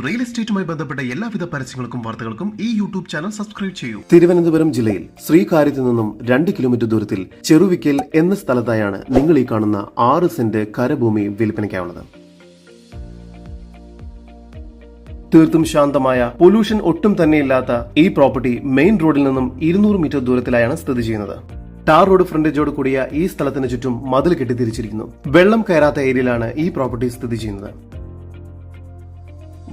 Real എസ്റ്റേറ്റുമായി ബന്ധപ്പെട്ട എല്ലാവിധ പരസ്യങ്ങൾക്കും വാർത്തകൾക്കും ഈ യൂട്യൂബ് ചാനൽ സബ്സ്ക്രൈബ് ചെയ്യൂ. തിരുവനന്തപുരം ജില്ലയിൽ ശ്രീകാര്യത്തു നിന്നും 2 കിലോമീറ്റർ ദൂരത്തിൽ ചെറുവിക്കൽ എന്ന സ്ഥലത്തായാണ് നിങ്ങൾ ഈ കാണുന്ന 6 സെന്റ് കരഭൂമി വിൽപ്പനയ്ക്കാവുന്നത്. തീർത്തും ശാന്തമായ, പൊല്യൂഷൻ ഒട്ടും തന്നെയില്ലാത്ത ഈ പ്രോപ്പർട്ടി മെയിൻ റോഡിൽ നിന്നും 200 മീറ്റർ ദൂരത്തിലായാണ് സ്ഥിതി ചെയ്യുന്നത്. ടാർ റോഡ് ഫ്രണ്ടേജോട് കൂടിയ ഈ സ്ഥലത്തിന് ചുറ്റും മതിൽ കെട്ടിത്തിരിച്ചിരിക്കുന്നു. വെള്ളം കയറാത്ത ഏരിയയിലാണ് ഈ പ്രോപ്പർട്ടി സ്ഥിതി ചെയ്യുന്നത്.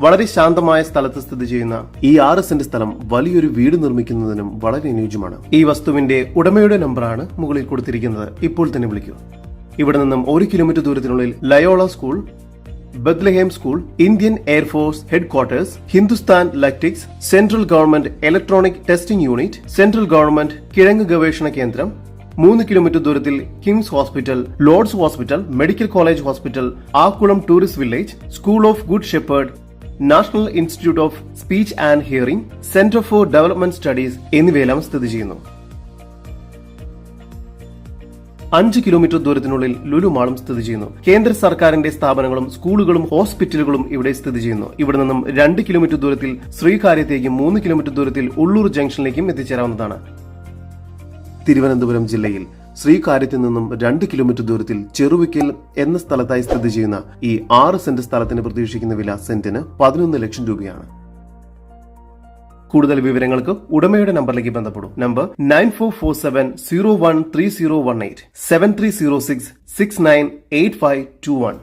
വളരെ ശാന്തമായ സ്ഥലത്ത് സ്ഥിതി ചെയ്യുന്ന ഈ 6 സെന്റ് സ്ഥലം വലിയൊരു വീട് നിർമ്മിക്കുന്നതിനും വളരെ അനുയോജ്യമാണ്. ഈ വസ്തുവിന്റെ ഉടമയുടെ നമ്പറാണ് മുകളിൽ കൊടുത്തിരിക്കുന്നത്. ഇപ്പോൾ തന്നെ വിളിക്കൂ. ഇവിടെ നിന്നും 1 കിലോമീറ്റർ ദൂരത്തിനുള്ളിൽ Loyola school, Bethlehem school, Indian Air Force headquarters, Hindustan electrics, central government electronic testing unit, central government കിഴങ്ങ് ഗവേഷണ കേന്ദ്രം, 3 കിലോമീറ്റർ ദൂരത്തിൽ KIMS hospital, Lord's hospital, medical college hospital, Akkulam tourist village, school of Good Shepherd, national institute of speech and hearing, centre for development studies എന്നിവയെല്ലാം സ്ഥിതി ചെയ്യുന്നു. 5 kilometre ദൂരത്തിനുള്ളിൽ Lulu മാളും സ്ഥിതി ചെയ്യുന്നു. കേന്ദ്ര സർക്കാരിന്റെ സ്ഥാപനങ്ങളും സ്കൂളുകളും ഹോസ്പിറ്റലുകളും ഇവിടെ സ്ഥിതി ചെയ്യുന്നു. ഇവിടെ നിന്നും 2 കിലോമീറ്റർ ദൂരത്തിൽ ശ്രീകാര്യത്തേക്കും 3 കിലോമീറ്റർ ദൂരത്തിൽ ഉള്ളൂർ ജംഗ്ഷനിലേക്കും എത്തിച്ചേരാവുന്നതാണ്. തിരുവനന്തപുരം ജില്ലയിൽ ശ്രീകാര്യത്തിൽ നിന്നും 2 കിലോമീറ്റർ ദൂരത്തിൽ ചെറുവിക്കൽ എന്ന സ്ഥലത്തായി സ്ഥിതി ചെയ്യുന്ന ഈ 6 സെന്റ് സ്ഥലത്തിന് പ്രതീക്ഷിക്കുന്ന വില സെന്റിന് 11 ലക്ഷം രൂപയാണ്. കൂടുതൽ വിവരങ്ങൾക്ക് ഉടമയുടെ നമ്പറിലേക്ക് ബന്ധപ്പെടും. നമ്പർ 9447013018 7306698521.